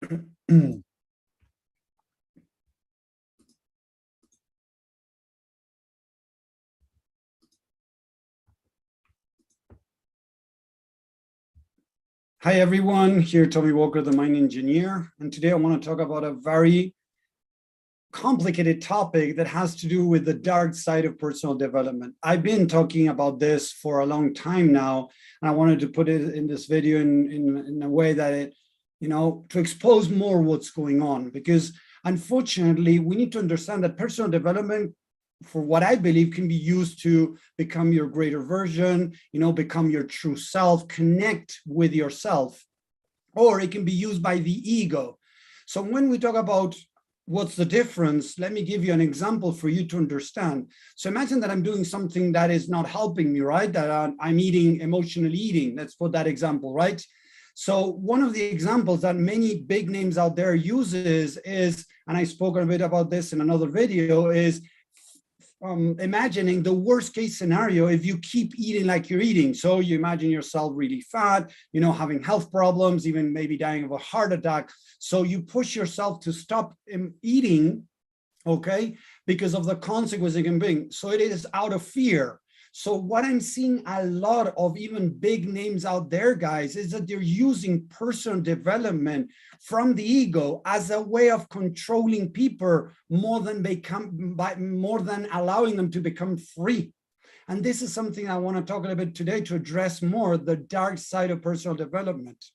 Hi everyone, here Tommy Walker, the Mind Engineer, and today I want to talk about a very complicated topic that has to do with the dark side of personal development. I've been talking about this for a long time now, and I wanted to put it in this video in a way that it, to expose more what's going on, because unfortunately we need to understand that personal development, for what I believe, can be used to become your greater version, become your true self, connect with yourself, or it can be used by the ego. So when we talk about what's the difference, let me give you an example for you to understand. So imagine that I'm doing something that is not helping me, right? That I'm eating, emotional eating. Let's put that example, right? So one of the examples that many big names out there uses is, and I spoke a bit about this in another video, is imagining the worst case scenario if you keep eating like you're eating. So you imagine yourself really fat, having health problems, even maybe dying of a heart attack. So you push yourself to stop eating, okay, because of the consequence it can bring. So it is out of fear. So what I'm seeing a lot of even big names out there, guys, is that they're using personal development from the ego as a way of controlling people more than allowing them to become free. And this is something I want to talk a little bit today to address more the dark side of personal development.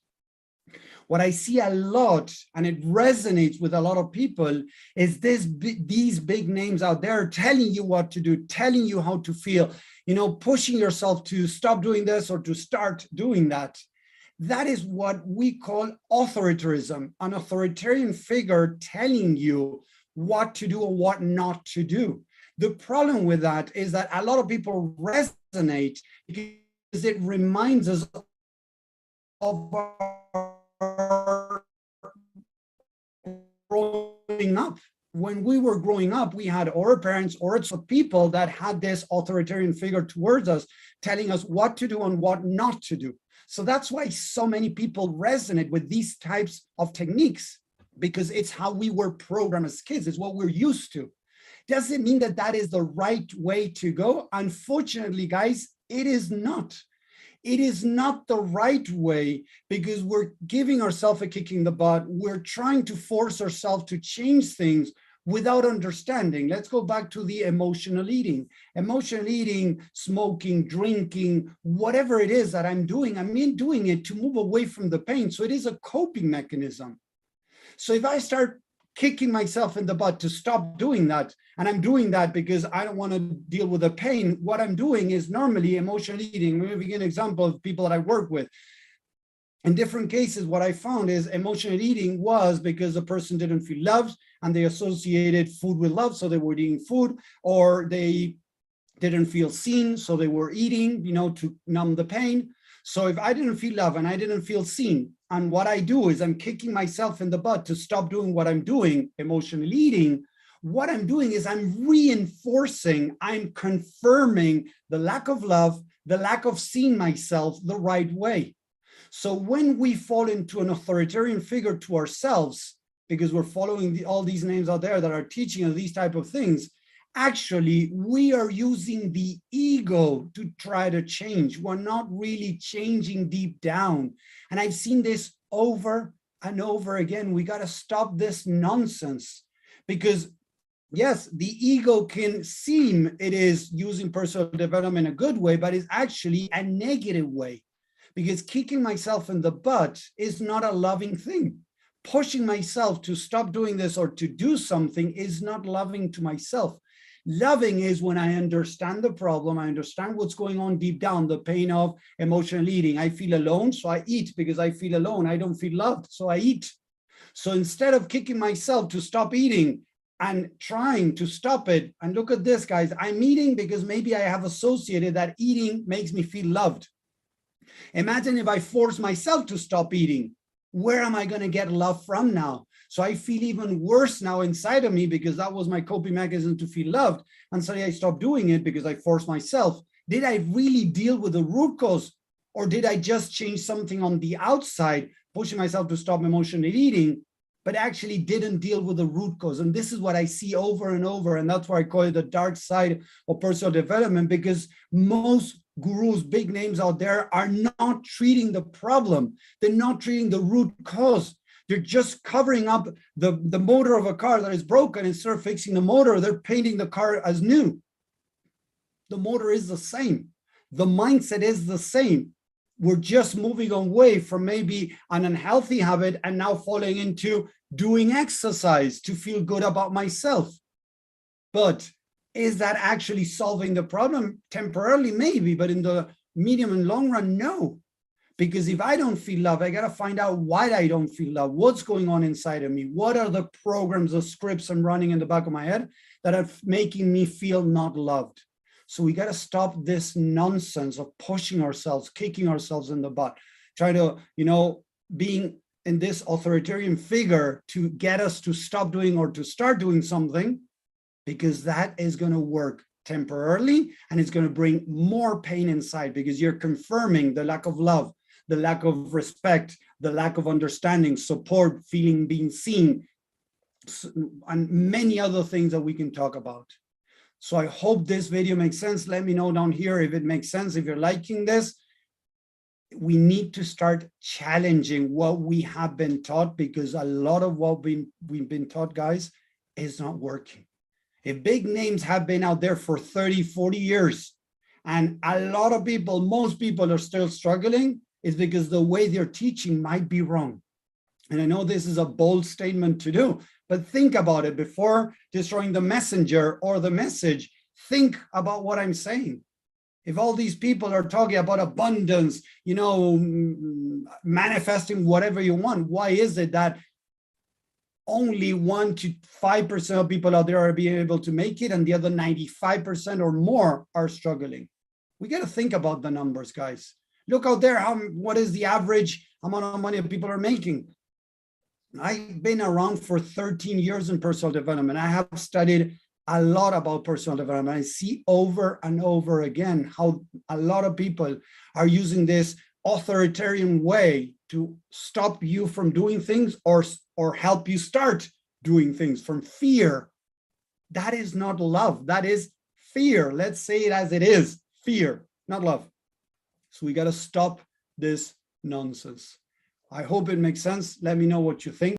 What I see a lot, and it resonates with a lot of people, is these big names out there telling you what to do, telling you how to feel, pushing yourself to stop doing this or to start doing that. That is what we call authoritarianism, an authoritarian figure telling you what to do or what not to do. The problem with that is that a lot of people resonate because it reminds us of our growing up. When we were growing up, we had our parents or it's people that had this authoritarian figure towards us, telling us what to do and what not to do. So that's why so many people resonate with these types of techniques, because it's how we were programmed as kids. It's what we're used to. Does it mean that that is the right way to go? Unfortunately, guys, it is not. It is not the right way, because we're giving ourselves a kick in the butt. We're trying to force ourselves to change things without understanding. Let's go back to the emotional eating. Emotional eating, smoking, drinking, whatever it is that I'm doing it to move away from the pain. So it is a coping mechanism. So if I start kicking myself in the butt to stop doing that, and I'm doing that because I don't want to deal with the pain, what I'm doing is normally emotional eating. Let me give an example of people that I work with. In different cases, what I found is emotional eating was because the person didn't feel loved and they associated food with love, so they were eating food, or they didn't feel seen, so they were eating, to numb the pain. So if I didn't feel love and I didn't feel seen, and what I do is I'm kicking myself in the butt to stop doing what I'm doing, emotional eating, what I'm doing is I'm reinforcing, I'm confirming the lack of love, the lack of seeing myself the right way. So when we fall into an authoritarian figure to ourselves, because we're following all these names out there that are teaching us these type of things, actually, we are using the ego to try to change. We're not really changing deep down. And I've seen this over and over again. We got to stop this nonsense, because yes, the ego can seem it is using personal development in a good way, but it's actually a negative way, because kicking myself in the butt is not a loving thing. Pushing myself to stop doing this or to do something is not loving to myself. Loving is when I understand the problem, I understand what's going on deep down, the pain of emotional eating. I feel alone, so I eat because I feel alone. I don't feel loved, so I eat. So instead of kicking myself to stop eating and trying to stop it, and look at this, guys, I'm eating because maybe I have associated that eating makes me feel loved. Imagine if I force myself to stop eating. Where am I going to get love from now? So I feel even worse now inside of me, because that was my coping mechanism to feel loved. And suddenly I stopped doing it because I forced myself. Did I really deal with the root cause, or did I just change something on the outside, pushing myself to stop emotional eating, but actually didn't deal with the root cause. And this is what I see over and over. And that's why I call it the dark side of personal development, because most gurus, big names out there, are not treating the problem. They're not treating the root cause. They're just covering up the motor of a car that is broken. Instead of fixing the motor, they're painting the car as new. The motor is the same. The mindset is the same. We're just moving away from maybe an unhealthy habit and now falling into doing exercise to feel good about myself. But is that actually solving the problem? Temporarily, maybe, but in the medium and long run, no. Because if I don't feel love, I got to find out why I don't feel love. What's going on inside of me? What are the programs, the scripts I'm running in the back of my head that are making me feel not loved? So we got to stop this nonsense of pushing ourselves, kicking ourselves in the butt, try to, being in this authoritarian figure to get us to stop doing or to start doing something, because that is going to work temporarily and it's going to bring more pain inside, because you're confirming the lack of love, the lack of respect, the lack of understanding, support, feeling being seen, and many other things that we can talk about. So I hope this video makes sense. Let me know down here if it makes sense, if you're liking this. We need to start challenging what we have been taught, because a lot of what we've been taught, guys, is not working. If big names have been out there for 30, 40 years, and a lot of people, most people are still struggling, is because the way they're teaching might be wrong. And I know this is a bold statement to do, but think about it before destroying the messenger or the message. Think about what I'm saying. If all these people are talking about abundance, manifesting whatever you want, why is it that only 1 to 5% of people out there are being able to make it and the other 95% or more are struggling? We got to think about the numbers, guys. Look out there, what is the average amount of money people are making? I've been around for 13 years in personal development. I have studied a lot about personal development. I see over and over again how a lot of people are using this authoritarian way to stop you from doing things or help you start doing things from fear. That is not love. That is fear. Let's say it as it is, fear, not love. So we got to stop this nonsense. I hope it makes sense. Let me know what you think.